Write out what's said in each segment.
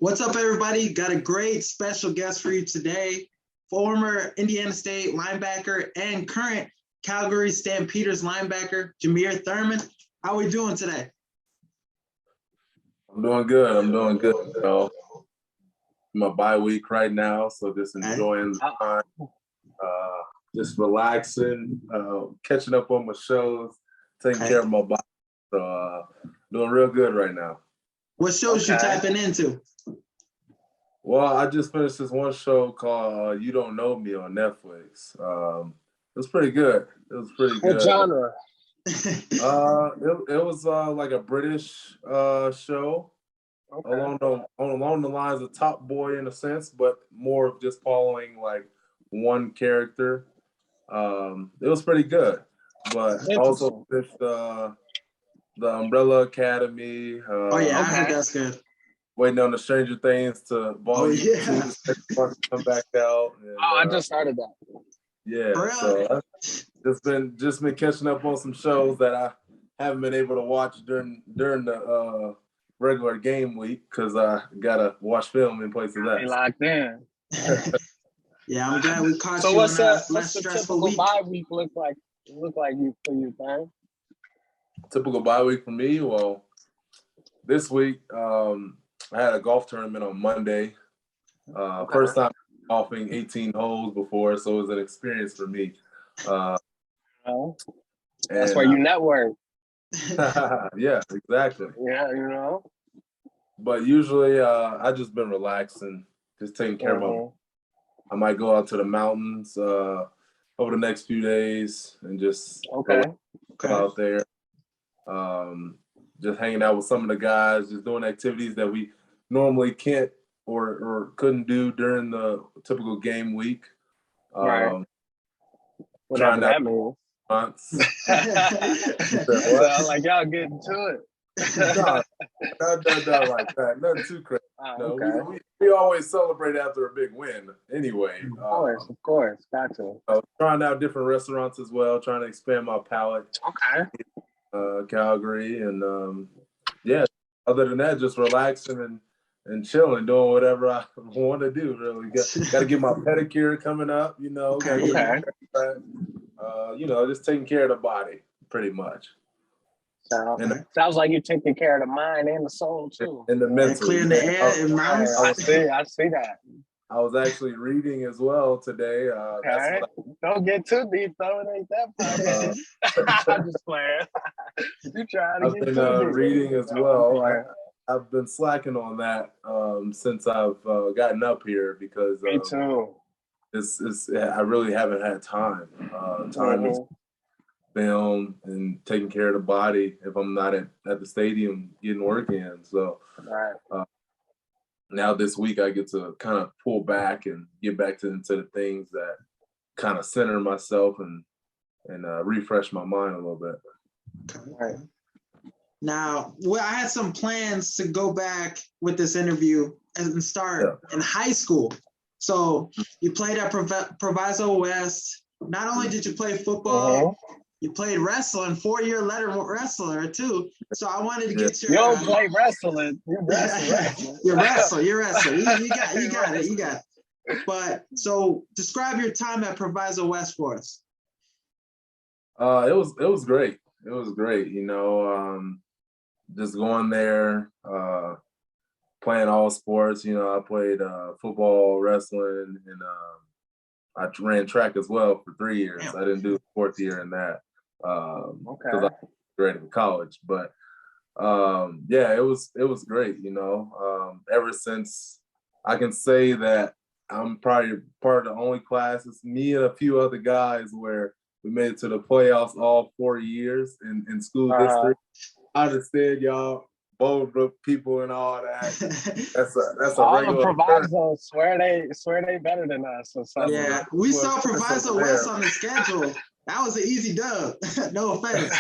What's up, everybody? Got a great special guest for you today. Former Indiana State linebacker and current Calgary Stampeders linebacker, Jameer Thurman. How are we doing today? I'm doing good. You know, my bye week right now, so just enjoying the time, just relaxing, catching up on my shows, taking care of my body. So doing real good right now. What shows you tapping into? Well, I just finished this one show called You Don't Know Me on Netflix. It was pretty good. What genre? It was like a British show. Okay. Along the lines of Top Boy in a sense, but more of just following like one character. It was pretty good, but also finished the Umbrella Academy. I heard that's good. Waiting on the Stranger Things to volume 2 to come back out. And, I just started that. Yeah, so I've just been catching up on some shows that I haven't been able to watch during the regular game week because I gotta watch film in place of that. Locked in. Yeah, I'm glad we caught you what's on a what's less the stressful typical week. bye week look like for you, man? Typical bye week for me. Well, this week I had a golf tournament on Monday. First time golfing 18 holes before, so it was an experience for me. That's where you network. Yeah, exactly. Yeah, But usually I just been relaxing, just taking care of my. I might go out to the mountains over the next few days and just go out there. Just hanging out with some of the guys, just doing activities that we normally can't or couldn't do during the typical game week. Right. Trying that means. Sound like y'all getting to it. No, not like that. Nothing too crazy. We always celebrate after a big win anyway. Of course. Gotcha. Trying out different restaurants as well, trying to expand my palate. Calgary. And other than that, just relaxing and chilling, doing whatever I want to do, really. Got to get my pedicure coming up, just taking care of the body, pretty much. Sounds like you're taking care of the mind and the soul too. And the mental. Clearing the air and mind. I see that. I was actually reading as well today. Don't get too deep though. It ain't that far. I'm just playing. You trying to I've been reading as well. I've been slacking on that since I've gotten up here because me too. I really haven't had time. Time to film and taking care of the body if I'm not at the stadium getting work in. So now this week I get to kind of pull back and get back into the things that kind of center myself and refresh my mind a little bit. Right. Now, I had some plans to go back with this interview and start in high school. So you played at Proviso West. Not only did you play football, you played wrestling, 4-year letter wrestler too. So I wanted to get your. You don't play wrestling. You wrestle. You're wrestling. You got it. But so describe your time at Proviso West for us. It was great. It was great. Just going there, playing all sports. I played football, wrestling, and I ran track as well for 3 years. I didn't do the 4th year in that because I graduated from college. But it was great. Ever since I can say that I'm probably part of the only class. It's me and a few other guys where we made it to the playoffs all 4 years in school history. I understand y'all bold people and all that. That's a all regular. The Proviso swear they better than us or something. Yeah, we saw Proviso West on the schedule. That was an easy dub. No offense.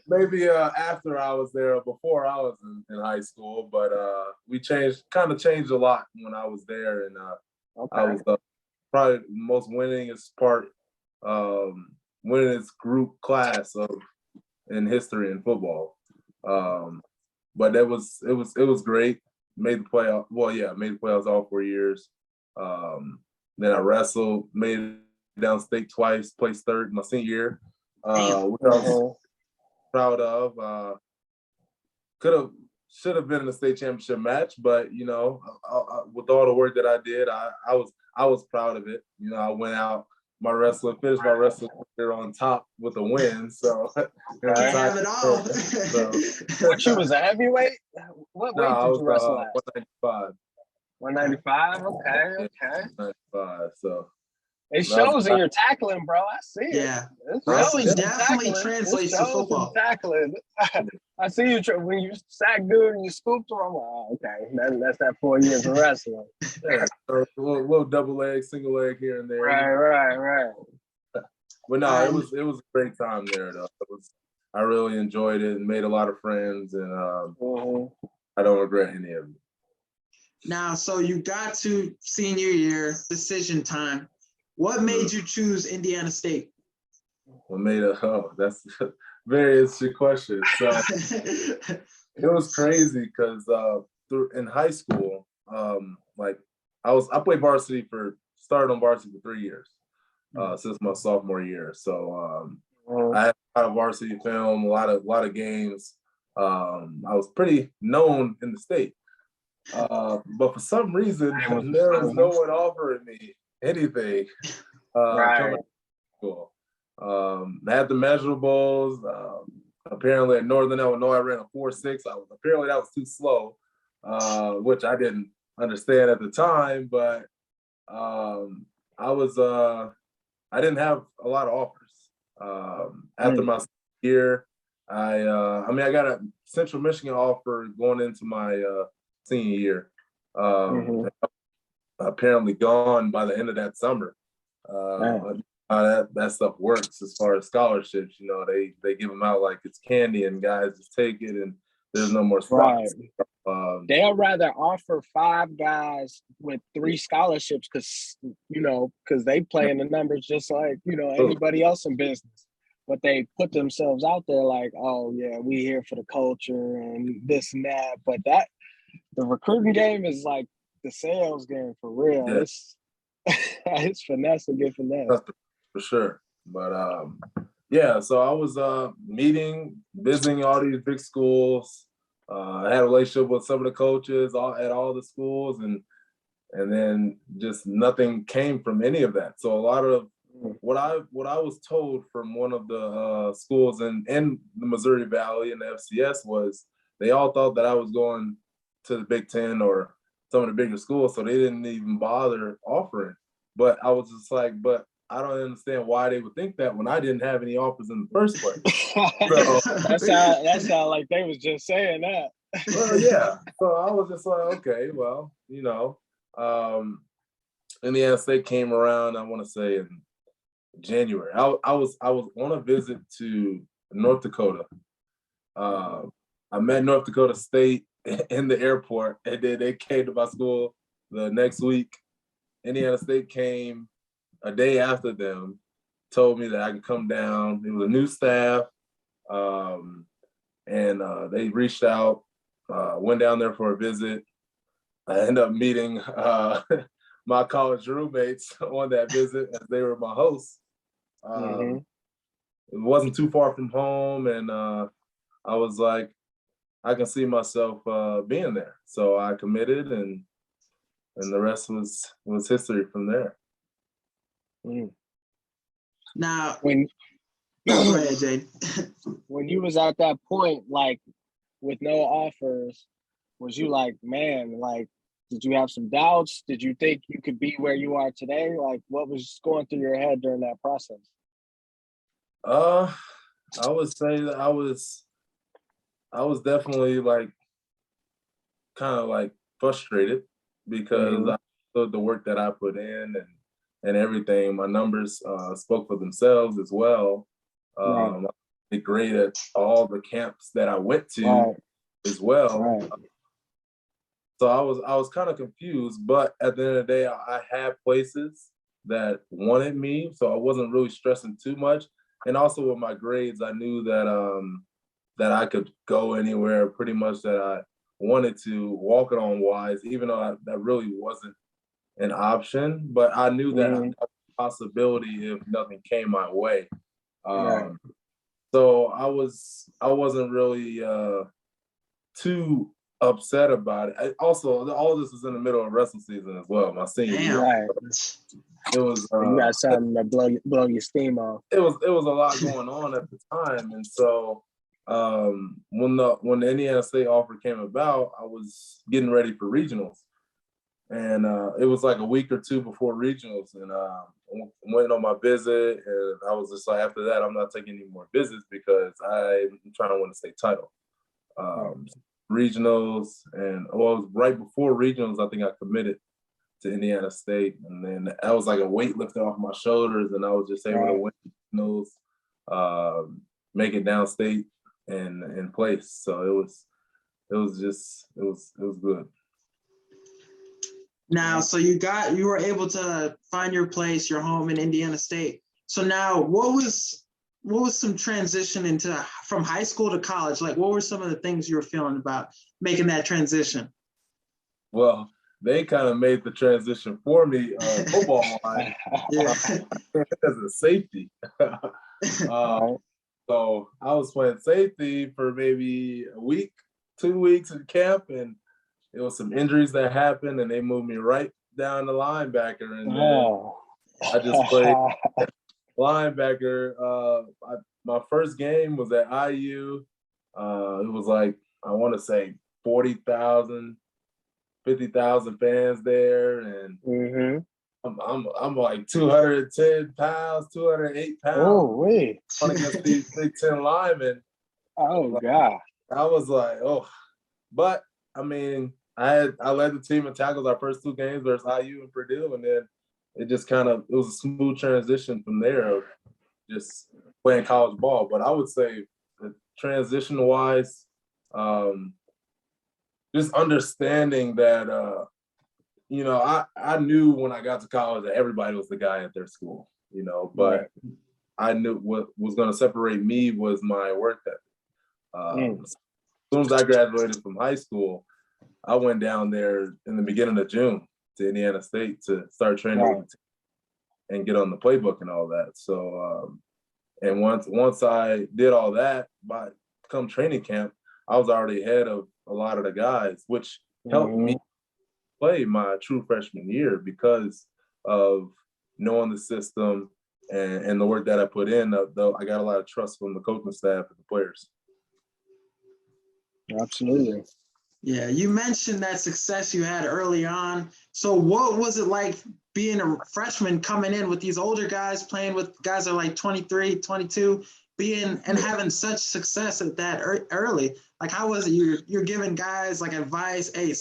Maybe after I was there, before I was in high school, but we changed a lot when I was there, and I was probably the most winningest winningest group class in history in football. But it was great. made the playoff. Well, yeah, made the playoffs all 4 years. Then I wrestled, made it downstate twice, placed third my senior year, which I was proud of. Should have been in the state championship match, but you know, with all the work that I did, I was proud of it. You know, I went out finished my wrestling career on top with a win. So can't have it all. What, you was a heavyweight? What weight did you wrestle at? 195. 195. Okay. 195. So it shows in your tackling, bro. I see it. Yeah, wrestling definitely translates to football. Tackling. I see you when you sack dude and you scooped him. I'm like, oh, okay, that's that 4 years of wrestling. Yeah, so a little double leg, single leg here and there. Right. But no, it was a great time there though. I really enjoyed it and made a lot of friends, and I don't regret any of it. Now, so you got to senior year, decision time. What made you choose Indiana State? That's a very interesting question. So it was crazy because in high school, I played varsity started on varsity for 3 years since my sophomore year. So I had a lot of varsity film, a lot of games. I was pretty known in the state, but for some reason there was no one offering me anything coming to school. I had the measurables. Apparently at Northern Illinois, I ran a 4.6. Apparently that was too slow, which I didn't understand at the time. But I didn't have a lot of offers. After my year, I got a Central Michigan offer going into my senior year. Apparently gone by the end of that summer. That stuff works as far as scholarships. You know, they give them out like it's candy, and guys just take it, and there's no more spots. They'll rather offer 5 guys with 3 scholarships because they play in the numbers just like anybody else in business. But they put themselves out there like, oh yeah, we here for the culture and this and that. But the recruiting game is like the sales game for real. Yeah. It's finesse to get finesse. For sure. But so I was visiting all these big schools. I had a relationship with some of the coaches at all the schools, and then just nothing came from any of that. So a lot of what I was told from one of the schools in the Missouri Valley and the FCS was they all thought that I was going to the Big Ten or some of the bigger schools, so they didn't even bother offering. But I was just like, but I don't understand why they would think that when I didn't have any offers in the first place. So, that sound like they was just saying that. Well, yeah. So I was just like, okay, well, Indiana State came around, I want to say in January. I was on a visit to North Dakota. I met North Dakota State in the airport, and then they came to my school the next week. Indiana State came a day after them, told me that I could come down. It was a new staff, and they reached out, went down there for a visit. I ended up meeting my college roommates on that visit as they were my hosts. It wasn't too far from home, and I was like, I can see myself being there. So I committed, and the rest was history from there. Now, go ahead, Jade. When you was at that point, like with no offers, was you like, man, like, did you have some doubts? Did you think you could be where you are today? Like, what was going through your head during that process? I would say that I was definitely like kind of like frustrated because I saw the work that I put in and everything. My numbers spoke for themselves as well. I did great at all the camps that I went to as well. So I was kind of confused, but at the end of the day, I had places that wanted me, so I wasn't really stressing too much. And also with my grades, I knew that that I could go anywhere pretty much that wanted to walk it on wise, even though that really wasn't an option. But I knew that Mm-hmm. that was a possibility if nothing came my way. Right. So I wasn't really too upset about it. Also, all this was in the middle of wrestling season as well, my senior year. Right. It was You got something to blow your steam off. It was a lot going on at the time, and so when the Indiana State offer came about, I was getting ready for regionals, and it was like a week or two before regionals, and went on my visit, and I was just like, after that, I'm not taking any more visits because I'm trying to win a state title. Regionals, and it was right before regionals, I think I committed to Indiana State, and then that was like a weight lifted off my shoulders, and I was just able to win those, make it downstate and place. So it was good. Now, so you were able to find your place, your home in Indiana State. So now, what was some transition from high school to college? Like, what were some of the things you were feeling about making that transition? Well, they kind of made the transition for me, football wise, as a safety. So I was playing safety for maybe a week, 2 weeks in camp, and there was some injuries that happened, and they moved me right down to linebacker, and then I just played linebacker. My first game was at IU. It was like, I want to say 40,000, 50,000 fans there, and I'm like 210 pounds, 208 pounds. Oh, wait. Against these Big Ten linemen. Oh, God. I was like, oh. But, I mean, I led the team in tackles our first 2 games versus IU and Purdue, and then it was a smooth transition from there of just playing college ball. But I would say transition-wise, just understanding that, I knew when I got to college that everybody was the guy at their school, but I knew what was going to separate me was my work ethic. As soon as I graduated from high school, I went down there in the beginning of June to Indiana State to start training with the team and get on the playbook and all that. So, and once I did all that, come training camp, I was already ahead of a lot of the guys, which helped me play my true freshman year because of knowing the system and the work that I put in. Though I got a lot of trust from the coaching staff and the players. Absolutely. Yeah, you mentioned that success you had early on. So what was it like being a freshman coming in with these older guys, playing with guys that are like 23, 22, and having such success at that early? Like, how was it? You're giving guys like advice, hey,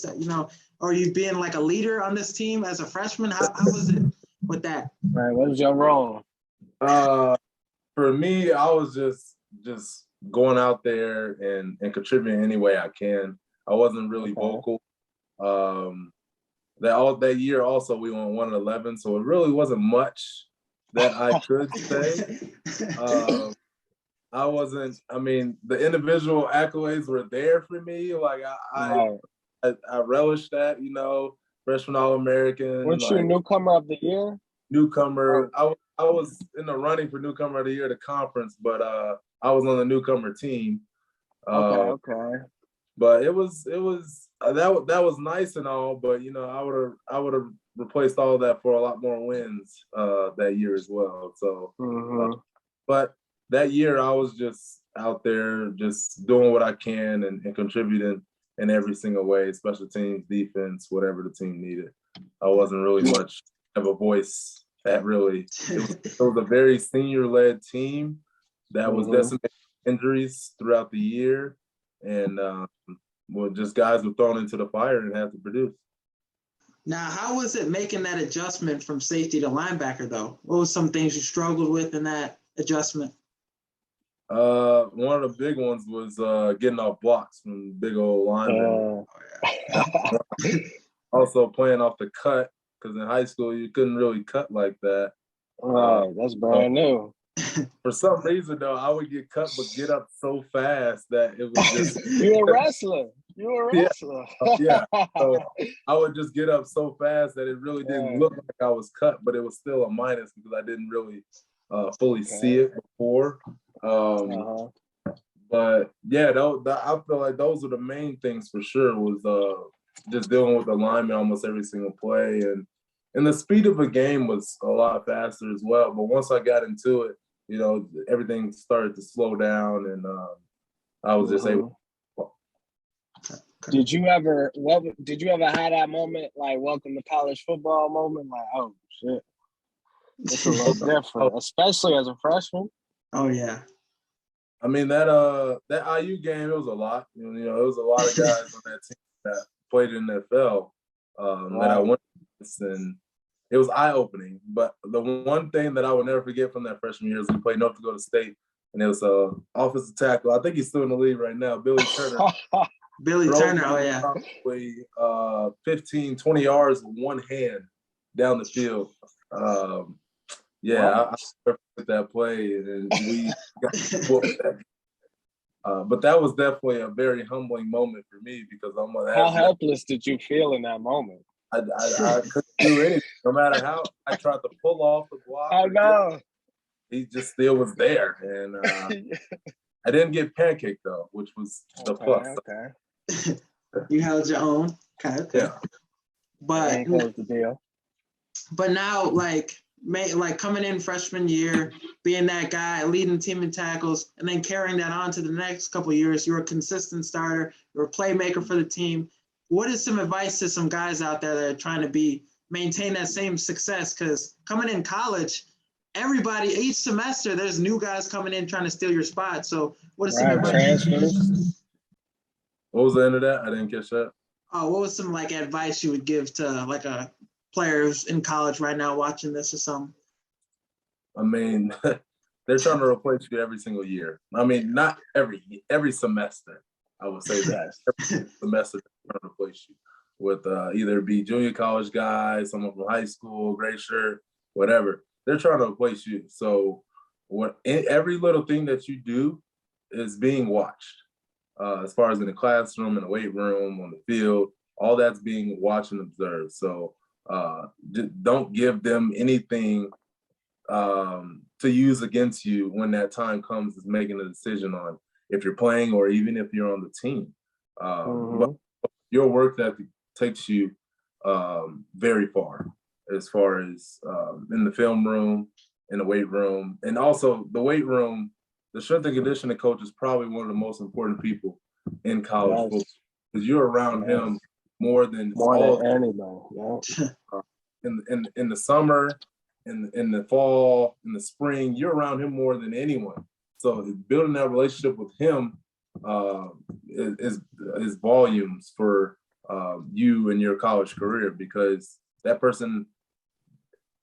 or you being like a leader on this team as a freshman? How was it with that? Right. What was your role? For me, I was just going out there and contributing any way I can. I wasn't really vocal. That year also we won 1-11, so it really wasn't much that I could say. The individual accolades were there for me. Like I relished that, freshman All-American. Weren't you newcomer of the year? Newcomer. I was in the running for newcomer of the year at the conference, but I was on the newcomer team. Okay. But it was that was nice and all, but I would have replaced all that for a lot more wins that year as well. So, but that year I was just out there just doing what I can and contributing in every single way, special teams, defense, whatever the team needed. I wasn't really much of a voice that really. It was a very senior-led team that was decimated with injuries throughout the year, and just guys were thrown into the fire and had to produce. Now, how was it making that adjustment from safety to linebacker, though? What was some things you struggled with in that adjustment? One of the big ones was getting off blocks from big old linemen. Also playing off the cut, because in high school you couldn't really cut like that. That's brand new. For some reason, though, I would get cut but get up so fast that it was just. You're a wrestler. You were a Yeah. wrestler. Yeah. So I would just get up so fast that it really didn't look like I was cut, but it was still a minus because I didn't really fully see it before. But yeah, I feel like those are the main things for sure, was just dealing with the lineman almost every single play. And the speed of the game was a lot faster as well. But once I got into it, you know, everything started to slow down, and I was just able. Did you ever have that moment, like welcome to college football moment? Like, oh shit, it's a little different, especially as a freshman. Oh yeah. I mean, that IU game, it was a lot. You know, it was a lot of guys on that team that played in the NFL that I went against, and it was eye-opening. But the one thing that I would never forget from that freshman year is we played North Dakota State, and it was offensive tackle. I think he's still in the league right now, Billy Turner. Billy Turner, oh yeah. Probably 15, 20 yards with one hand down the field. I never forget that play, and we got that. But that was definitely a very humbling moment for me because I'm like, how helpless did you feel in that moment? I couldn't do anything. No matter how I tried to pull off the block. I know. He just still was there. And I didn't get pancaked, though, which was the plus. Okay. You held your own. Okay. Yeah. But the deal. But now, like coming in freshman year, being that guy, leading the team in tackles, and then carrying that on to the next couple of years, you're a consistent starter, you're a playmaker for the team. What is some advice to some guys out there that are trying to maintain that same success? Because coming in college, everybody, each semester, there's new guys coming in trying to steal your spot. So what is some advice? Transfers. What was the end of that? I didn't catch that. What was some advice you would give to a players in college right now watching this or something? I mean, they're trying to replace you every single year. I mean, not every semester. I would say that every semester they're trying to replace you with either be junior college guys, someone from high school, gray shirt, whatever. They're trying to replace you. So every little thing that you do is being watched. As far as in the classroom, in the weight room, on the field, all that's being watched and observed. So don't give them anything to use against you when that time comes is making a decision on if you're playing or even if you're on the team. But your work ethic takes you very far as in the film room, in the weight room, and also the weight room. The strength and conditioning coach is probably one of the most important people in college football because you're around him more than anybody. In the summer, in the fall, in the spring, you're around him more than anyone. So building that relationship with him is volumes for you and your college career because that person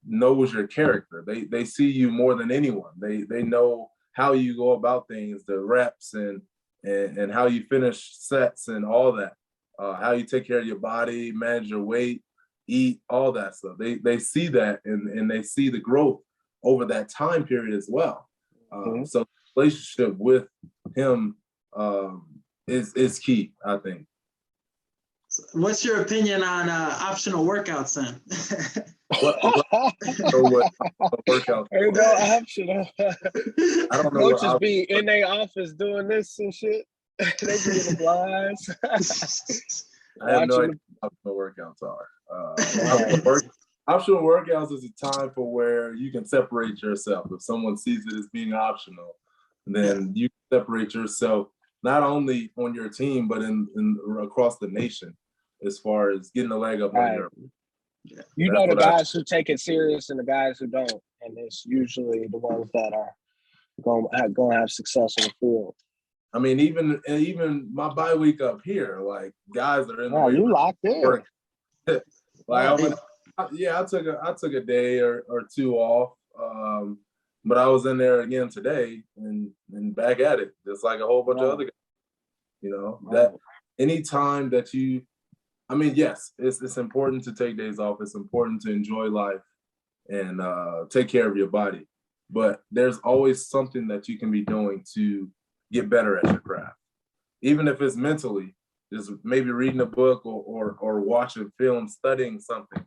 knows your character. They see you more than anyone. They know how you go about things, the reps and how you finish sets and all that, how you take care of your body, manage your weight, eat, all that stuff. They see that and they see the growth over that time period as well. So the relationship with him is key, I think. What's your opinion on optional workouts then? what workout? Ain't no optional. I don't know. Coaches be in their office doing this and shit. They be in the blinds. I have no idea what optional workouts are. Optional workouts is a time for where you can separate yourself. If someone sees it as being optional, then you can separate yourself not only on your team but in across the nation as far as getting a leg up on your. You know the guys who take it serious and the guys who don't, and it's usually the ones that are going to have success on the field. I mean, even my bye week up here, like guys are in the you locked in. I took a day or two off, but I was in there again today and back at it, just like a whole bunch of other guys. You know, that anytime that you. I mean, yes, it's important to take days off. It's important to enjoy life and take care of your body. But there's always something that you can be doing to get better at your craft. Even if it's mentally, just maybe reading a book or watching film, studying something,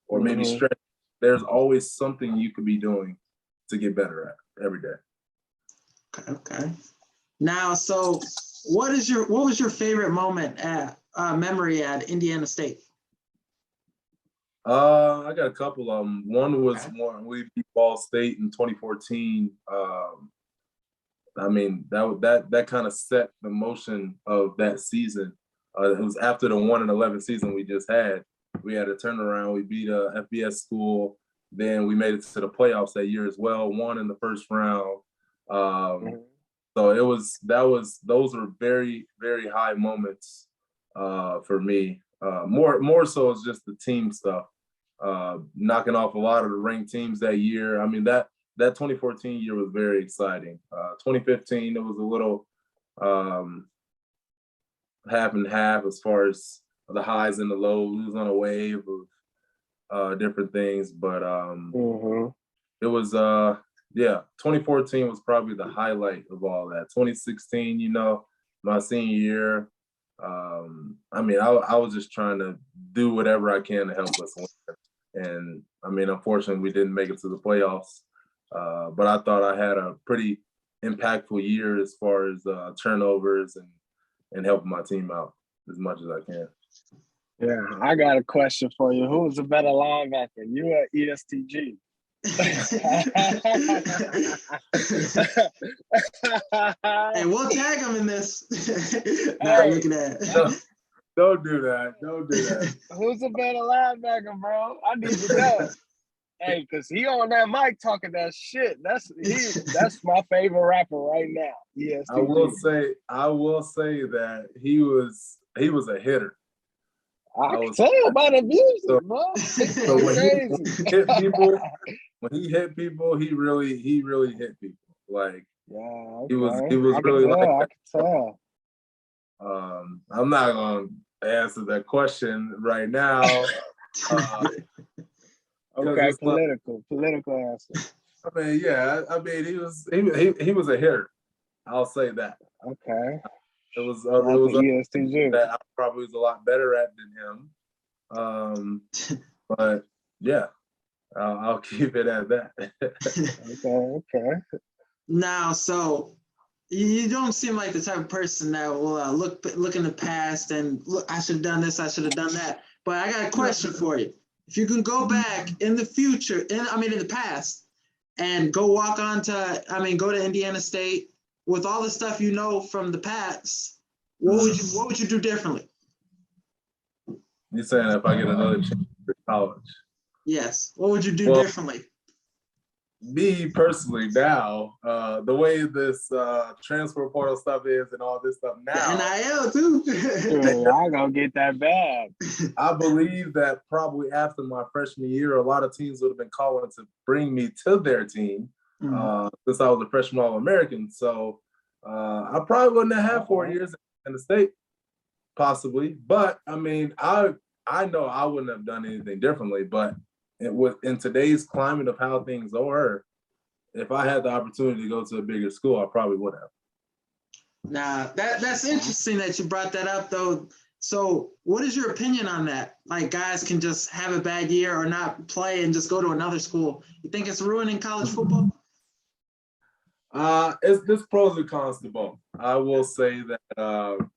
or maybe stretching. There's always something you could be doing to get better at every day. Okay. Now, so what was your favorite moment at memory at Indiana State? I got a couple of them. One was when we beat Ball State in 2014. I mean, that kind of set the motion of that season. It was after the 1-11 season we just had. We had a turnaround. We beat a FBS school. Then we made it to the playoffs that year as well. Won in the first round. So those were very, very high moments for me. More so it's just the team stuff. Knocking off a lot of the ranked teams that year. I mean, that 2014 year was very exciting. 2015, it was a little half and half as far as the highs and the lows. We was on a wave of different things, but it was 2014 was probably the highlight of all that. 2016, my senior year. I mean, I was just trying to do whatever I can to help us win. And I mean, unfortunately, we didn't make it to the playoffs. But I thought I had a pretty impactful year as far as turnovers and helping my team out as much as I can. Yeah, I got a question for you. Who was a better linebacker, you or ESTG? Hey, we'll tag him in this. Look at that. Don't do that. Don't do that. Who's a better linebacker, bro? I need to know. Hey, because he on that mic talking that shit. That's my favorite rapper right now. Yes. I will say that he was a hitter. I can tell by the music, bro. So when he hit people, he really hit people. Like he was really like that. I can tell. I'm not gonna answer that question right now. Okay, political answer. I mean, yeah. I mean, he was a hitter. I'll say that. Okay. It was ESTG that I probably was a lot better at than him. But yeah, I'll keep it at that. Okay. Now, so you don't seem like the type of person that will look in the past and look, I should have done this, I should have done that. But I got a question for you. If you can go back in the future, in the past, and go go to Indiana State with all the stuff you know from the past, what would you do differently? You're saying if I get another chance for college? Yes. What would you do differently? Me personally now, the way this transfer portal stuff is and all this stuff now. The NIL too. I'm gonna get that bag. I believe that probably after my freshman year, a lot of teams would have been calling to bring me to their team since I was a freshman All-American. So I probably wouldn't have had 4 years in the state, possibly. But I mean, I know I wouldn't have done anything differently. But in today's climate of how things are, if I had the opportunity to go to a bigger school, I probably would have. Now, that's interesting that you brought that up, though. So what is your opinion on that? Like, guys can just have a bad year or not play and just go to another school. You think it's ruining college football? There's pros and cons to both. I will say that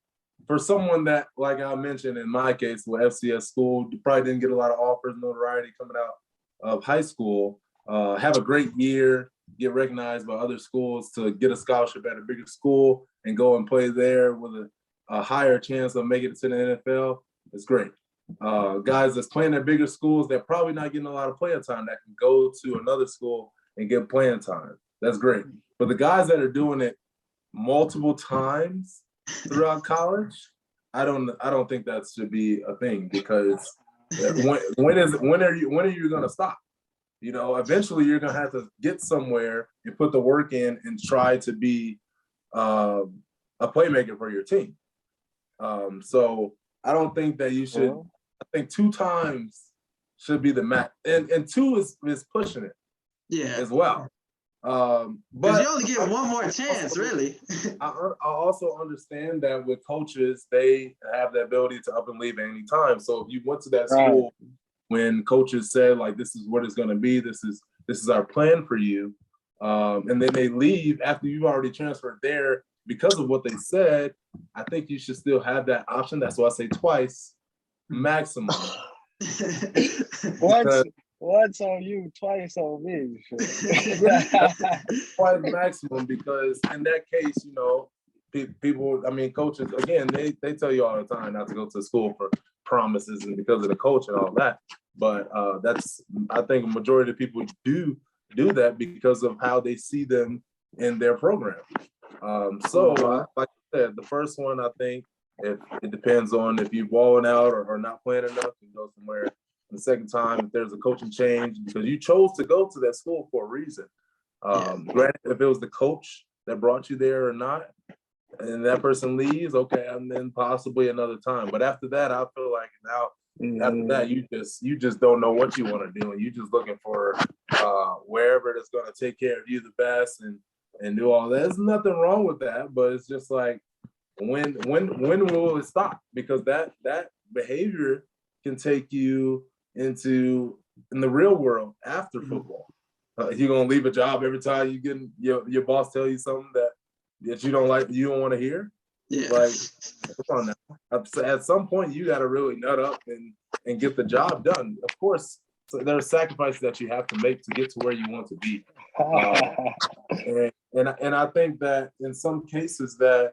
for someone that, like I mentioned in my case with FCS school, probably didn't get a lot of offers, notoriety coming out of high school, have a great year, get recognized by other schools to get a scholarship at a bigger school and go and play there with a higher chance of making it to the NFL, it's great. Guys that's playing at bigger schools, they're probably not getting a lot of player time that can go to another school and get playing time. That's great. But the guys that are doing it multiple times throughout college, I don't think that should be a thing, because when are you going to stop? Eventually you're going to have to get somewhere and put the work in and try to be a playmaker for your team. So I don't think that you should. I think 2 times should be the max, and 2 is pushing it, as well. But you only get one more chance, really. I also understand that with coaches, they have the ability to up and leave at any time. So if you went to that school when coaches said, like, this is what it's going to be, this is our plan for you, and then they leave after you've already transferred there because of what they said, I think you should still have that option. That's why I say twice maximum. Once on you, twice on me. Twice maximum, because in that case, you know, people, I mean, coaches, again, they tell you all the time not to go to school for promises and because of the coach and all that. But I think a majority of people do that because of how they see them in their program. Like I said, the first one, I think, if it depends on if you're balling out or not playing enough, you go somewhere. The second time, if there's a coaching change, because you chose to go to that school for a reason. Granted, if it was the coach that brought you there or not, and that person leaves, okay, and then possibly another time. But after that, I feel like now, after that, you just don't know what you want to do, and you're just looking for wherever that's going to take care of you the best and do all that. There's nothing wrong with that, but it's just like, when will it stop? Because that behavior can take you in the real world after football. You're gonna leave a job every time you get your boss tell you something that you don't like, you don't want to hear. Like, come on now. At some point, you got to really nut up and get the job done. Of course, so there are sacrifices that you have to make to get to where you want to be. And I think that in some cases that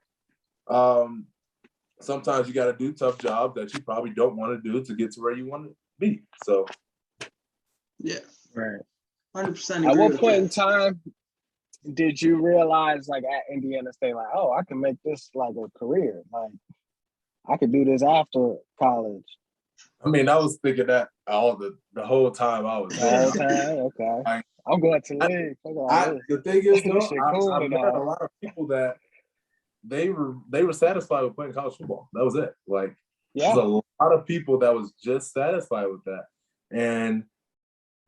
sometimes you got to do tough jobs that you probably don't want to do to get to where you want to be. So, yeah, right. 100%. At what point in time did you realize, like at Indiana State, like, oh, I can make this like a career? Like, I could do this after college. I mean, I was thinking that the whole time I was there. The whole time, okay. I'm going to leave. The thing is, though, I've met a lot of people that they were satisfied with playing college football. That was it. Like, there's a lot of people that was just satisfied with that. And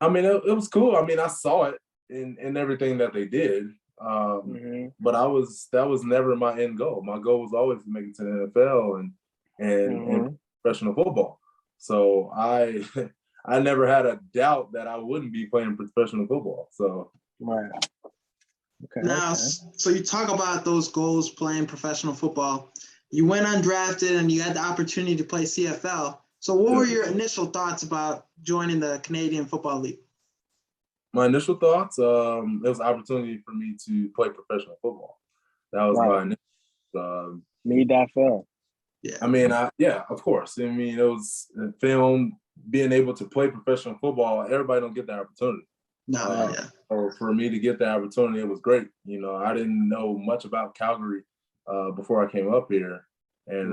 I mean, it was cool. I mean, I saw it in everything that they did. But that was never my end goal. My goal was always to make it to the NFL and professional football. So I never had a doubt that I wouldn't be playing professional football. So Okay. Now, so you talk about those goals playing professional football. You went undrafted and you had the opportunity to play CFL. So what were your initial thoughts about joining the Canadian Football League? My initial thoughts, it was an opportunity for me to play professional football. That was my initial. Made that fun. Yeah. I mean, of course. I mean, it was film, being able to play professional football. Everybody don't get that opportunity. So for me to get that opportunity, it was great. You know, I didn't know much about Calgary before I came up here, and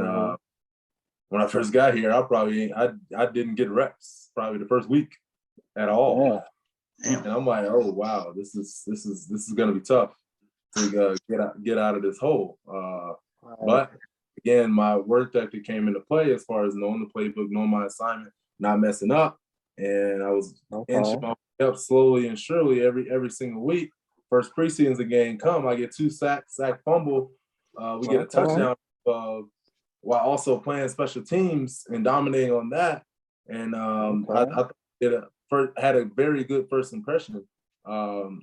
when I first got here, I didn't get reps probably the first week at all. And I'm like, oh wow, this is gonna be tough to get out of this hole. But again, my work ethic came into play as far as knowing the playbook, knowing my assignment, not messing up, and I was inching my way up slowly and surely every single week. First preseason game come, I get 2 sacks, sack fumble, we get a touchdown while also playing special teams and dominating on that. And I had a very good first impression.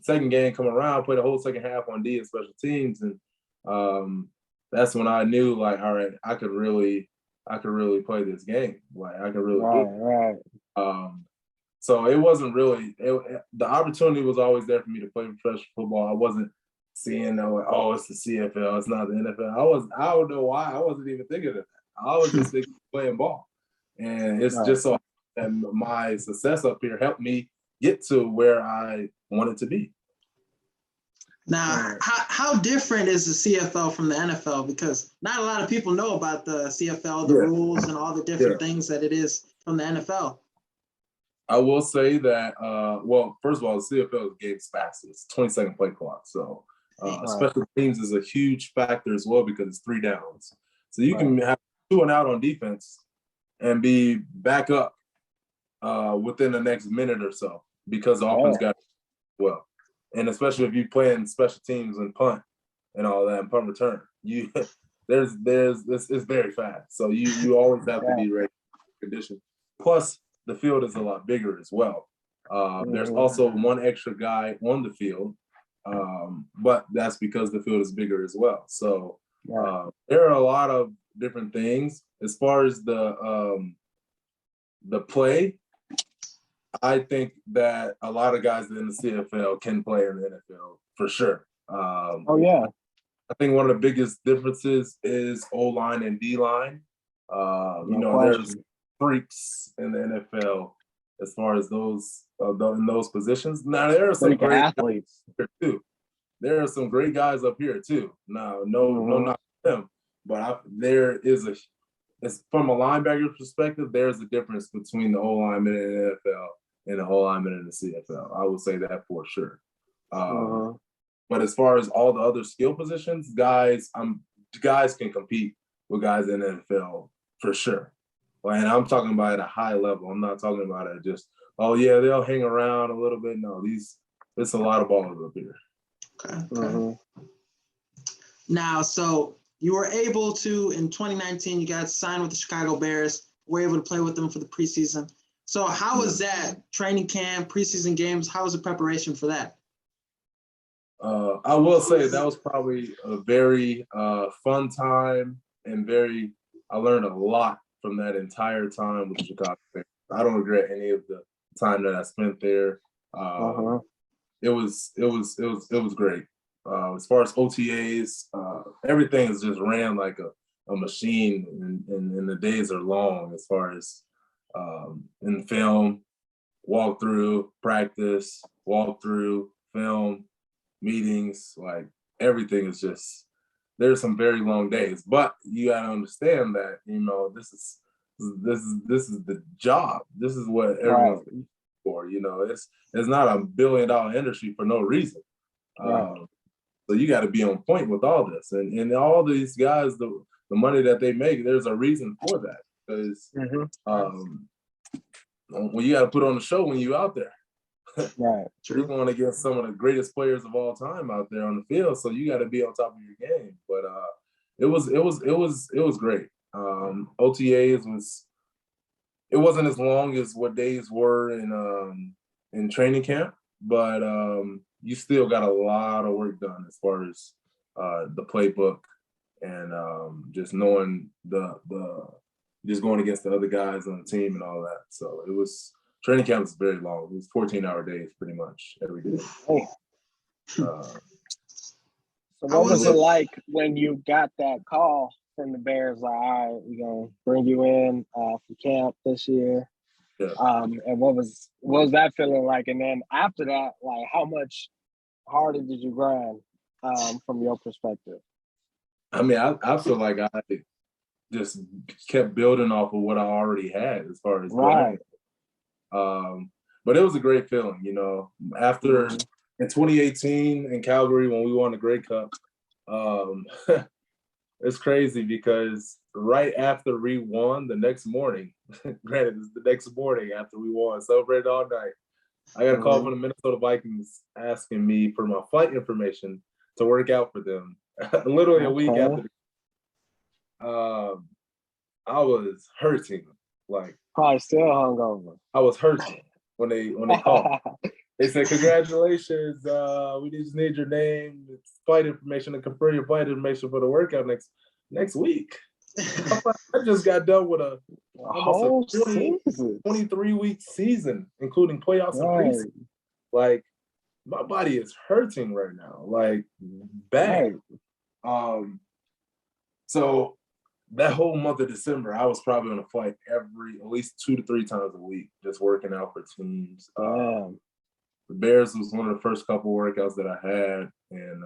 Second game come around, played the whole second half on D and special teams, and that's when I knew, like, all right, I could really play this game. Like, I could really do it. So it wasn't really the opportunity was always there for me to play professional football. I wasn't seeing it's the CFL, it's not the NFL. I don't know why I wasn't even thinking of that. I was just thinking playing ball, and it's just so. And my success up here helped me get to where I wanted to be. Now, how different is the CFL from the NFL? Because not a lot of people know about the CFL, the rules, and all the different things that it is from the NFL. I will say that, well, first of all, the CFL is game's fastest, 20-second play clock. So special teams is a huge factor as well because it's 3 downs. So you can have 2 and out on defense and be back up within the next minute or so because the offense got well. and especially if you play in special teams and punt and all that and punt return, it's very fast. So you always have to be ready for condition. Plus, the field is a lot bigger as well. There's also one extra guy on the field, but that's because the field is bigger as well. So there are a lot of different things as far as the play. I think that a lot of guys in the CFL can play in the NFL for sure. I think one of the biggest differences is O-line and D-line. There's freaks in the NFL as far as those in those positions. Now there are some great athletes here too. There are some great guys up here too. Now, no, not them, but it's from a linebacker perspective. There's a difference between the O-lineman in the NFL and the O-lineman in the CFL. I would say that for sure. But as far as all the other skill positions, guys can compete with guys in the NFL for sure. And I'm talking about at a high level. I'm not talking about it just, they'll hang around a little bit. No, it's a lot of ballers up here. Okay. Now, so you were able to, in 2019, you got signed with the Chicago Bears, were able to play with them for the preseason. So how was that training camp, preseason games? How was the preparation for that? I will say that was probably a very fun time and I learned a lot from that entire time with the Chicago Bears. I don't regret any of the time that I spent there. It was great. As far as OTAs, everything is just ran like a machine, and the days are long as far as in film, walkthrough, practice, walkthrough, film, meetings, like everything is just, there's some very long days, but you gotta understand that, this is the job. This is what everyone's for, it's not a $1 billion industry for no reason. So you got to be on point with all this, and all these guys, the money that they make, there's a reason for that, because when you got to put on the show when you out there. You're going against some of the greatest players of all time out there on the field, so you got to be on top of your game. But it was great. OTAs it wasn't as long as what days were in training camp, but you still got a lot of work done as far as the playbook and just knowing just going against the other guys on the team and all that. So it was. Training camp was very long. It was 14-hour days pretty much every day. So what was it like when you got that call from the Bears? Like, all right, we're going to bring you in for camp this year. And what was that feeling like? And then after that, like, how much harder did you grind from your perspective? I mean, I feel like I just kept building off of what I already had as far as grinding. But it was a great feeling, after in 2018 in Calgary when we won the Grey Cup. It's crazy because right after we won, the next morning, granted it's the next morning after we won, celebrated all night, I got a call from the Minnesota Vikings asking me for my flight information to work out for them. Literally a week after. I was hurting. Like, probably still hungover. I was hurting when they called. They said, "Congratulations, we just need your name, flight information, and confirm your flight information for the workout next week." I just got done with a whole 23-week season, including playoffs and preseason. Like, my body is hurting right now, like bad. So that whole month of December, I was probably on a flight at least 2 to 3 times a week, just working out for teams. The Bears was one of the first couple workouts that I had, and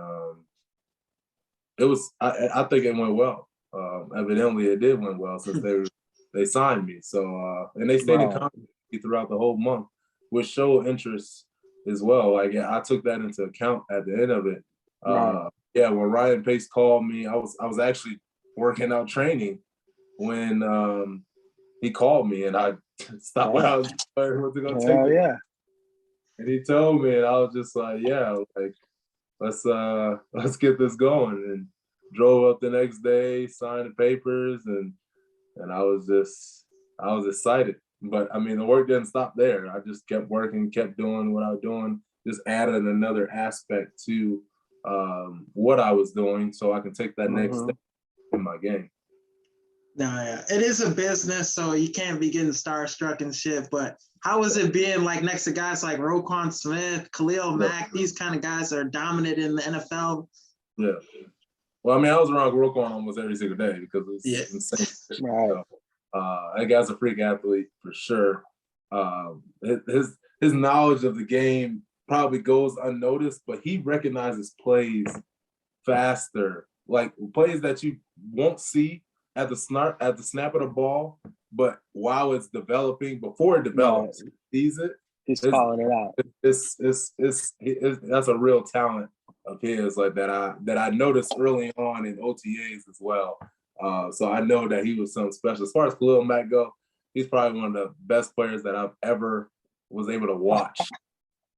it was. I think it went well. Evidently, it did went well since they signed me. So and they stayed in contact with me throughout the whole month, which showed interest as well. Like, I took that into account at the end of it. When Ryan Pace called me, I was actually working out training when he called me, and I stopped what I was going to go take it. And he told me, and I was just like, yeah, like let's get this going. And drove up the next day, signed the papers, and I was excited. But I mean, the work didn't stop there. I just kept working, kept doing what I was doing, just added another aspect to what I was doing so I can take that next step in my game. No, yeah. It is a business, so you can't be getting starstruck and shit. But how is it being like next to guys like Roquan Smith, Khalil Mack, these kind of guys that are dominant in the NFL? Yeah. Well, I mean, I was around Roquan almost every single day because it's insane. Right. That guy's a freak athlete for sure. His knowledge of the game probably goes unnoticed, but he recognizes plays faster, like plays that you won't see at the snap of the ball, but while it's developing, before it develops, he sees it. He's calling it out. That's a real talent of his, like that I noticed early on in OTAs as well. So I know that he was something special. As far as Khalil Mack go, he's probably one of the best players that I've ever was able to watch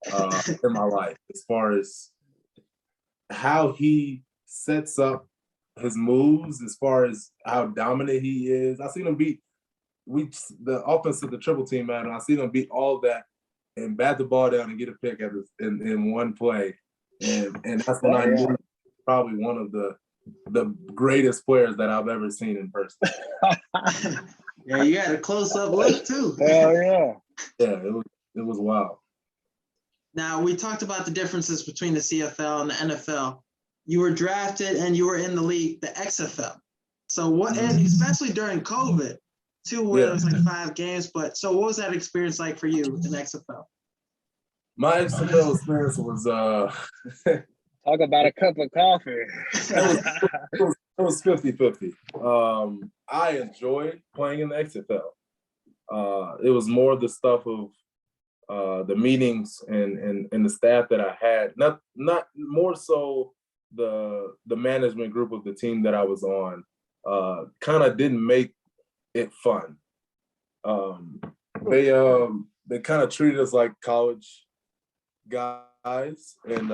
in my life. As far as how he sets up his moves, as far as how dominant he is. I seen him beat the offense of the triple team, man. And I seen him beat all of that and bat the ball down and get a pick in one play. And that's when I knew probably one of the greatest players that I've ever seen in person. Yeah, you got a close-up look too. Hell yeah. Yeah, it was wild. Now, we talked about the differences between the CFL and the NFL. You were drafted and you were in the league, the XFL. So and especially during COVID, too, where it was like 5 games. But so what was that experience like for you in XFL? My XFL experience was talk about a cup of coffee. It was 50-50. I enjoyed playing in the XFL. It was more the stuff of the meetings and the staff that I had, not more so the management group of the team that I was on kind of didn't make it fun. They kind of treated us like college guys, and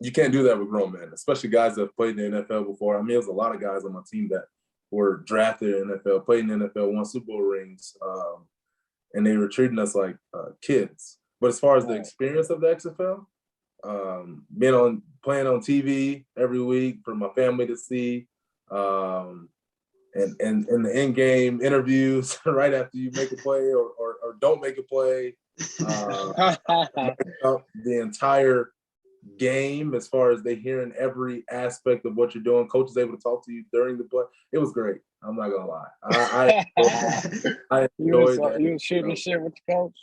you can't do that with grown men, especially guys that have played in the NFL before. I mean, there's a lot of guys on my team that were drafted in the NFL, played in the NFL, won Super Bowl rings, and they were treating us like kids. But as far as the experience of the XFL, playing on TV every week for my family to see, and the in-game interviews right after you make a play or don't make a play, the entire game, as far as they hearing every aspect of what you're doing, coach is able to talk to you during the play. It was great. I'm not gonna lie. I enjoyed that. You was shooting shit with the coach.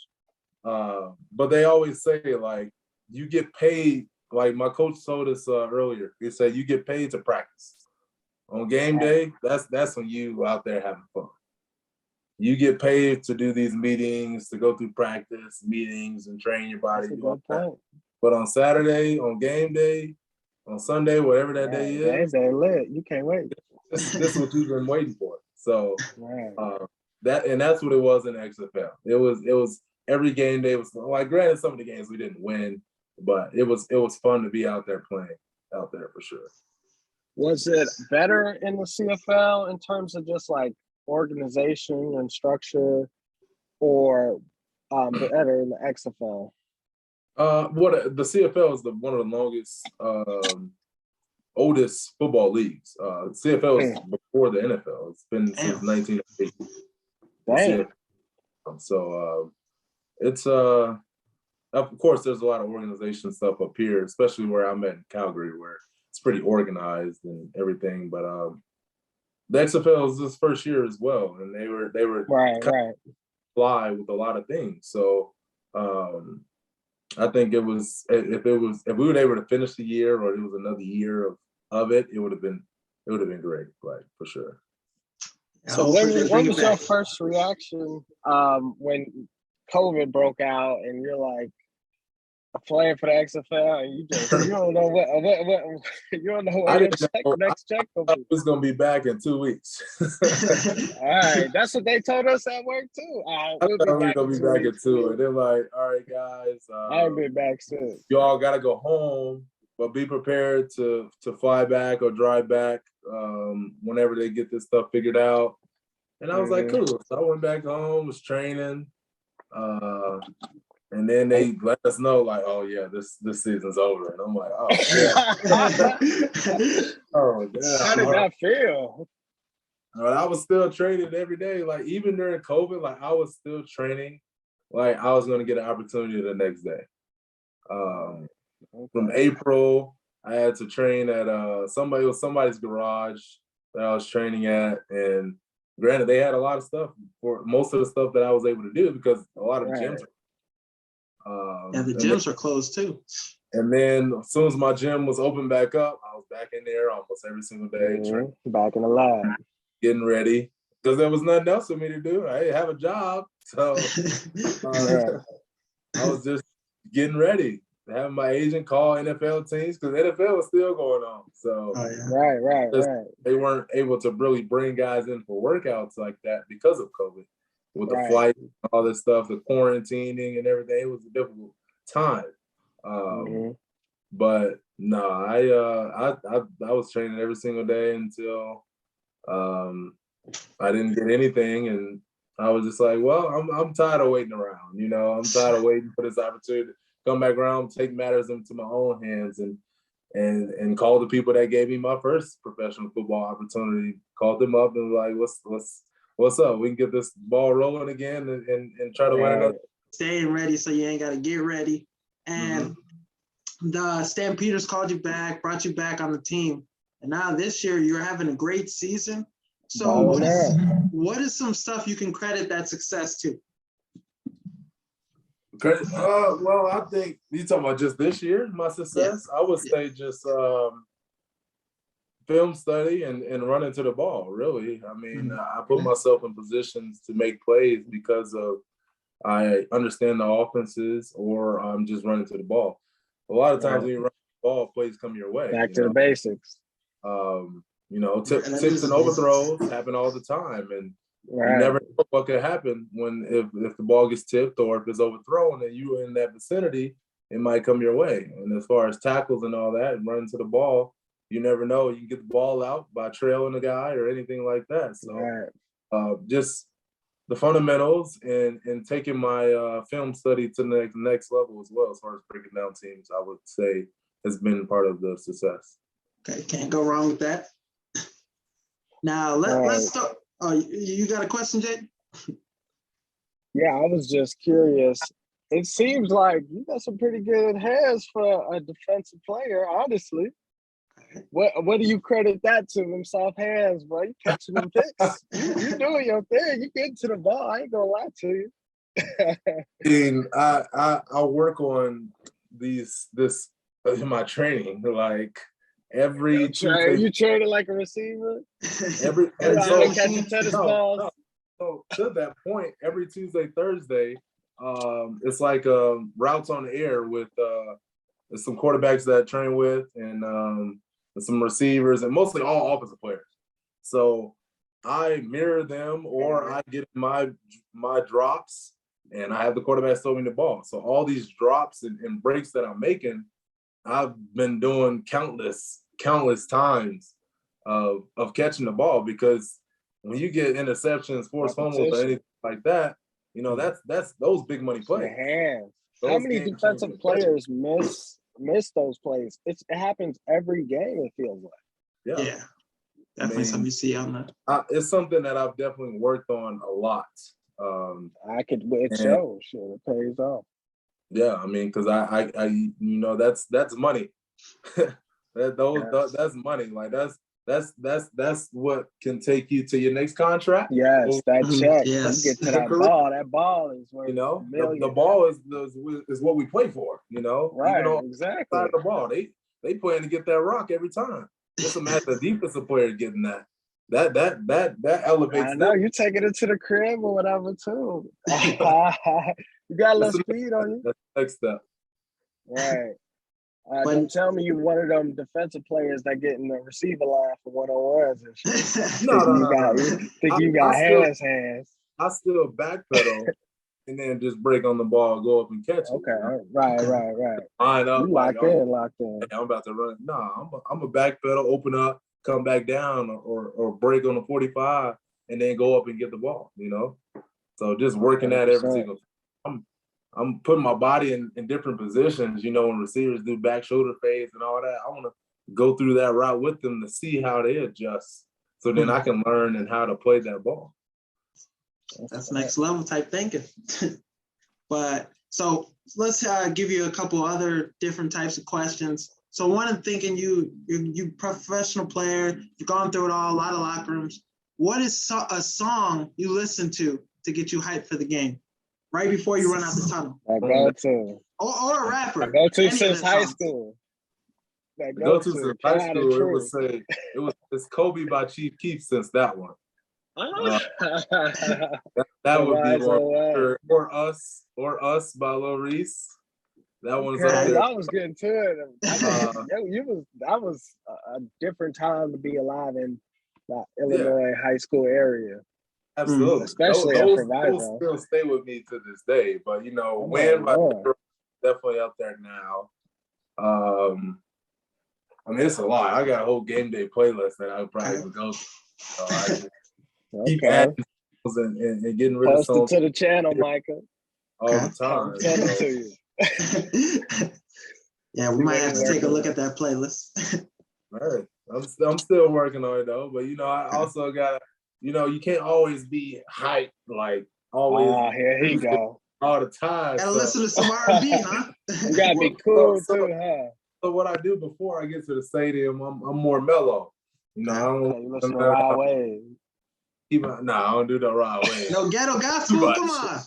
But they always say, like, you get paid. Like my coach told us earlier, he said you get paid to practice. On game day, that's when you out there having fun. You get paid to do these meetings, to go through practice meetings and train your body. That's a good point. But on Saturday, on game day, on Sunday, whatever that day is, they lit. You can't wait. This is what you've been waiting for. So that's what it was in XFL. It was every game day was like, granted, some of the games we didn't win, but it was fun to be out there playing out there for sure. Was it better in the CFL in terms of just like organization and structure, or better in the XFL? The CFL is one of the longest, oldest football leagues. CFL is before the NFL. It's been since 1980. Damn. So it's of course there's a lot of organization stuff up here, especially where I'm at in Calgary, where it's pretty organized and everything. But the XFL is this first year as well, and they were right. fly with a lot of things. So I think it was if we were able to finish the year, or it was another year of it, it would have been great, like for sure. So what was your first reaction when COVID broke out and you're like, playing for the XFL, and you don't know what you don't know what your next check will be. I was gonna be back in 2 weeks. All right, that's what they told us at work too. We're gonna be back in 2, and they're like, "All right, guys, I ain't been back since. You all gotta go home, but be prepared to fly back or drive back whenever they get this stuff figured out." And I was like, "Cool." So I went back home, was training. And then they let us know, like, "Oh yeah, this season's over." And I'm like, "Oh yeah." Oh yeah. How did that feel? I was still training every day. Like even during COVID, like I was still training. Like I was gonna get an opportunity the next day. From April, I had to train at somebody's garage that I was training at, and granted, they had a lot of stuff for most of the stuff that I was able to do because a lot of gyms. The gyms are closed too. And then as soon as my gym was open back up, I was back in there almost every single day, back in the lab, getting ready because there was nothing else for me to do. I didn't have a job, so I was just getting ready. Having my agent call NFL teams because NFL was still going on. So right. They weren't able to really bring guys in for workouts like that because of COVID. With the flight and all this stuff, the quarantining and everything, it was a difficult time. But no, I was training every single day until I didn't get anything, and I was just like, well, I'm tired of waiting around. You know, I'm tired of waiting for this opportunity to come back around, take matters into my own hands, and call the people that gave me my first professional football opportunity. Called them up and was like, what's up? We can get this ball rolling again and try to win another. Staying ready so you ain't got to get ready. And the Stampeders called you back, brought you back on the team. And now this year you're having a great season. So what is some stuff you can credit that success to? Well, I think you talking about just this year, my success. I would say just film study and running to the ball. Really, I mean, I put myself in positions to make plays because of I understand the offenses, or I'm just running to the ball. A lot of times when you run the ball, plays come your way. Back to the basics. Tips and overthrows happen all the time, and you never know what could happen if the ball gets tipped or if it's overthrown and you are in that vicinity, it might come your way. And as far as tackles and all that and running to the ball, you never know. You can get the ball out by trailing a guy or anything like that. So just the fundamentals and taking my film study to the next level as well, as far as breaking down teams, I would say has been part of the success. Okay, can't go wrong with that. Now let's start. Oh, you got a question, Jay? Yeah, I was just curious. It seems like you got some pretty good hands for a defensive player, honestly. What do you credit that to? Them soft hands, bro. You catching them picks. You doing your thing. You getting to the ball. I ain't gonna lie to you. I work on this in my training. Like every Tuesday, you training like a receiver. Catching tennis balls. So to that point, every Tuesday, Thursday, it's like routes on the air with some quarterbacks that I train with and some receivers and mostly all offensive players. So I mirror them or I get my drops and I have the quarterback throw me the ball. So all these drops and breaks that I'm making, I've been doing countless times of catching the ball, because when you get interceptions, forced fumbles, or anything like that, you know, that's those big money plays. How many defensive players miss those plays? It happens every game, it feels like. Yeah. Definitely something you see on that. It's something that I've definitely worked on a lot. It shows. It pays off. Yeah, I mean, because I that's money. That's money. Like that's what can take you to your next contract. Yes, that check. Yes. You get to that ball. That ball is worth the ball is what we play for. Right? Exactly. Outside the ball, they plan to get that rock every time. Just imagine the defensive player getting that. That elevates. I know you taking it to the crib or whatever too. You got a little speed on you. That's the next step. Right. But- Don't tell me you one of them defensive players that get in the receiver line for one-on-ones and shit. No. You got hands. I still backpedal and then just break on the ball, go up and catch it. Okay, You know? right. Line up, You locked in. Hey, I'm about to run. No, I'm a backpedal, open up, come back down, or break on the 45, and then go up and get the ball. You know, so just working that every 100%. single. I'm putting my body in different positions. You know, when receivers do back shoulder fades and all that, I want to go through that route with them to see how they adjust, so then I can learn and how to play that ball. That's next level type thinking. But so let's give you a couple other different types of questions. So one, I'm thinking you professional player, you've gone through it all, a lot of locker rooms. What is a song you listen to get you hyped for the game right before you run out the tunnel? I go to. Or a rapper. I go to since high school. Go to since high school. It's Kobe by Chief Keef since that one. That would be one. Or Us by Lil Reese. That one's up there. I was getting to it. That was a different time to be alive in the Illinois high school area. Absolutely. Especially those Proviso. Still stay with me to this day. But you know, when definitely up there now. I mean, it's a lot. I got a whole game day playlist that I would probably go to. So I just keep adding and getting rid of songs. Post it to the channel, Micah. All the time. I'll send it to you. Yeah, we might have to take a look at that playlist. All right. I'm still working on it though. But you know, I also got, you know, you can't always be hyped like always. Oh, here he go. All the time. Gotta listen to some R&B, huh? You gotta be cool too, huh? So what I do before I get to the stadium, I'm more mellow. You know, I don't you listen to Rod Wave. I don't do the Rod Wave. No ghetto gospel, come on.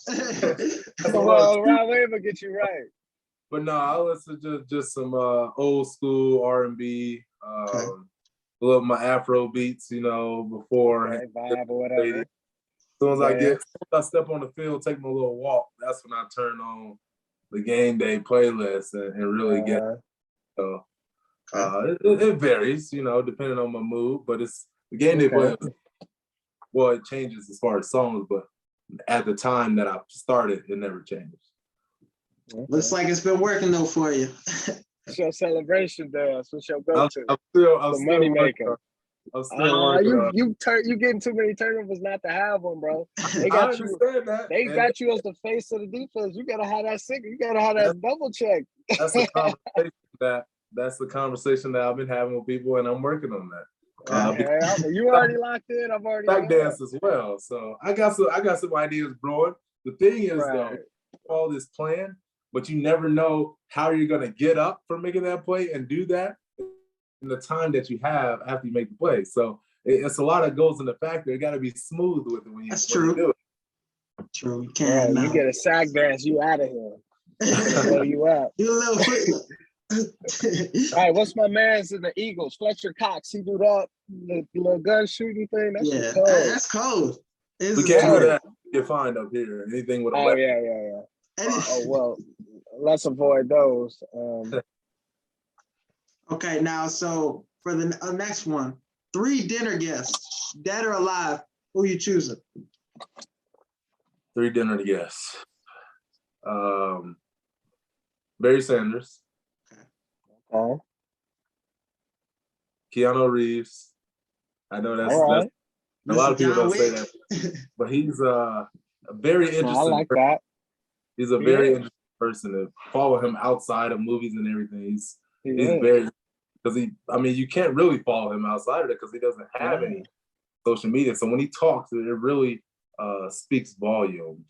Well, Rod Wave will get you right. But no, I listen to just some old school R&B, love my Afro beats, you know, before vibe or whatever. As soon as I step on the field, take my little walk, that's when I turn on the game day playlist and really get it. So it varies, you know, depending on my mood, but it's the game day playlist. Well, it changes as far as songs, but at the time that I started, it never changed. Looks like it's been working though for you. It's your celebration dance. What's your go-to? I'm still money maker. I'm still working. You getting too many turnovers not to have one, bro. They got that. They got you as the face of the defense. You gotta have that single. You gotta have that double check. That's the conversation that I've been having with people, and I'm working on that. You already locked in. I've already back dance as well. So I got some ideas brewing. The thing is though, all this plan, but you never know how you're gonna get up from making that play and do that in the time that you have after you make the play. So it's a lot of goes in the factor. You got to be smooth with it when you do it. True. You can't. You get a sack dance, you out of here. Blow you up. You a little quick. All right, what's my man's in the Eagles? Fletcher Cox. He do that the little gun shooting thing. That's cold. That's cold. We can't do that. Get fined up here. Anything with a weapon. Yeah. Well, let's avoid those. Okay, now so for the next one, 3 dinner guests, dead or alive, who you choosing? 3 dinner guests. Barry Sanders. Okay. Keanu Reeves. I know that's a lot of people don't say that, but he's a very interesting. I like that. He's a very interesting person to follow him outside of movies and everything. He's very, because you can't really follow him outside of it because he doesn't have any social media. So when he talks, it really speaks volumes.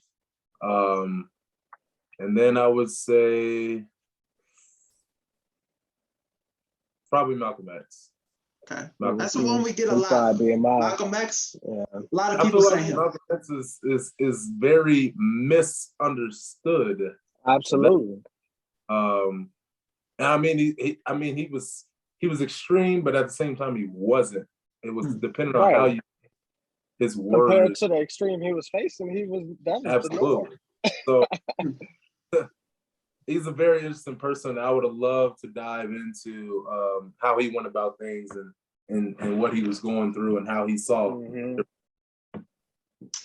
And then I would say probably Malcolm X. Okay, that's the one we get a lot. Malcolm X. Yeah. A lot of people say him. Malcolm X is very misunderstood. Absolutely. And he was extreme, but at the same time he wasn't. It was depending on how you his words. Compared to the extreme he was facing, he was absolutely. So he's a very interesting person. I would have loved to dive into how he went about things and what he was going through and how he saw. Mm-hmm.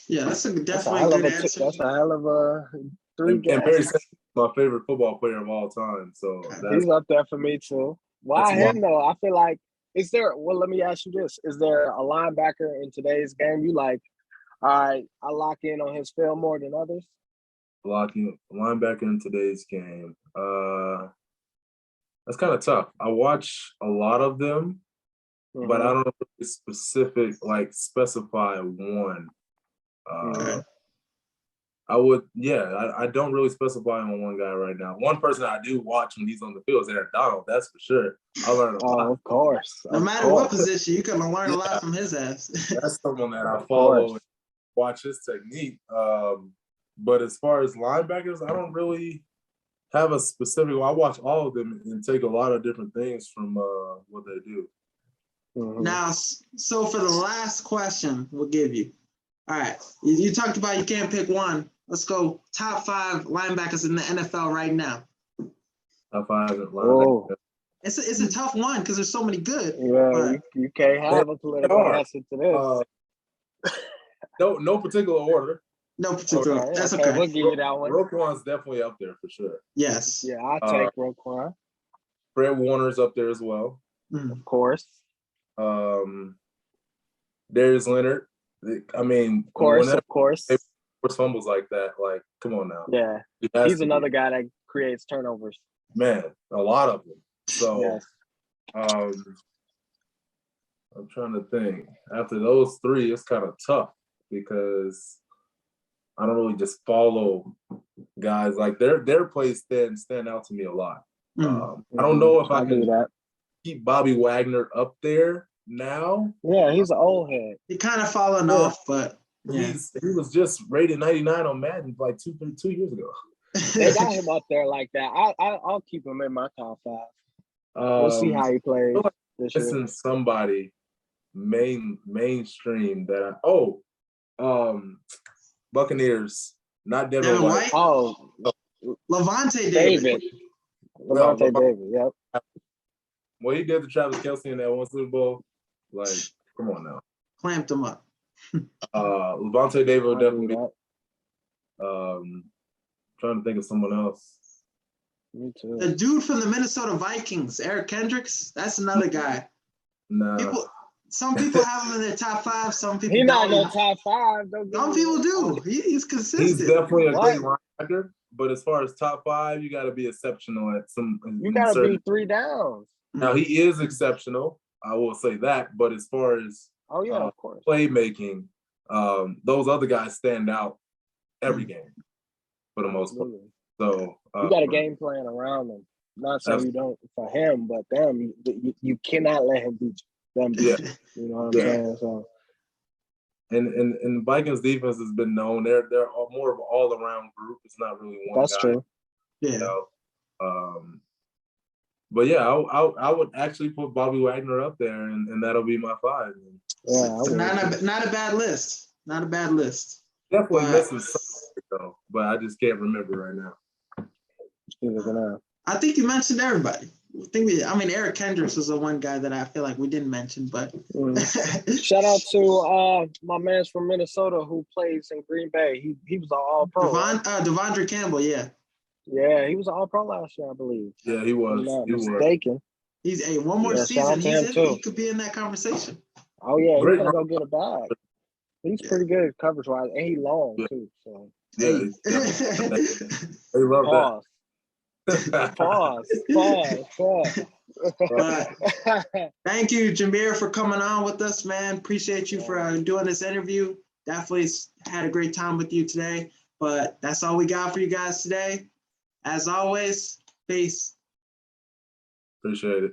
Yeah, that's definitely a good answer. That's a hell of a three guesses. And Barry Sanders is my favorite football player of all time. So he's up there for me too. Why him though? I feel like let me ask you this. Is there a linebacker in today's game you like, all right, I lock in on his film more than others? Blocking linebacker in today's game. That's kind of tough. I watch a lot of them, but I don't know if it's specific, like specify one. I would, I don't really specify on one guy right now. One person I do watch when he's on the field is Aaron Donald, that's for sure. I learn a lot. Of course. No matter what position, you can learn a lot from his ass. That's someone that I follow and watch his technique. But as far as linebackers, I don't really have a specific. I watch all of them and take a lot of different things from what they do. Now, so for the last question, we'll give you. All right, you talked about you can't pick one. Let's go top 5 linebackers in the NFL right now. Top 5 linebackers. It's a tough one because there's so many good. Yeah, you can't have a political answer to this. No particular order. No particular. Okay, that's okay. We'll give you that one. Roquan's definitely up there for sure. Yes. Yeah, I'll take Roquan. Fred Warner's up there as well. Of course. Darius Leonard. I mean, of course. Fumbles like that, like, come on now. Yeah, he's another guy that creates turnovers. Man, a lot of them. So, I'm trying to think. After those 3, it's kind of tough because I don't really just follow guys like their plays stand out to me a lot. I don't know if I can keep Bobby Wagner up there now. Yeah, he's an old head. He kind of fallen off, but he was just rated 99 on Madden like 2 years ago. They got him up there like that. I'll keep him in my top 5. We'll see how he plays this year. Listen, somebody mainstream that Buccaneers, not Devin White. Oh, Levante David. Levante David. Yep. What he did to Travis Kelce in that one Super Bowl, like, come on now. Clamped him up. Levante David would definitely be. Trying to think of someone else. Me too. The dude from the Minnesota Vikings, Eric Kendricks, that's another guy. Nah. Some people have him in their top 5. Some people He's not don't. in the top 5. Some people do. He's consistent. He's definitely a great linebacker, but as far as top 5, you got to be exceptional at some. You got to be 3 downs. Now he is exceptional. I will say that, but as far as of course, playmaking, those other guys stand out every game for the most part. So you got a game plan around them. Not saying you don't for him, but them, you cannot let him beat them. You know what I'm saying? So, and the Vikings defense has been known. They're more of an all around group. It's not really one. That's guy, true. Yeah. You know? But yeah, I would actually put Bobby Wagner up there, and that'll be my 5. Yeah, not a bad list. Not a bad list. Definitely missing something though, but I just can't remember right now. I think you mentioned everybody. Eric Kendricks was the one guy that I feel like we didn't mention, but shout out to my man from Minnesota who plays in Green Bay. He was an All-Pro. Devondre Campbell, yeah. Yeah, he was an All-Pro last year, I believe. Yeah, he was. I'm not mistaken. He's one more season. He could be in that conveation. Oh yeah, he's gonna go get a bag. He's pretty good coverage wise, and he's long too. So they love that. Pause. Thank you, Jameer, for coming on with us, man. Appreciate you for doing this interview. Definitely had a great time with you today. But that's all we got for you guys today. As always, peace. Appreciate it.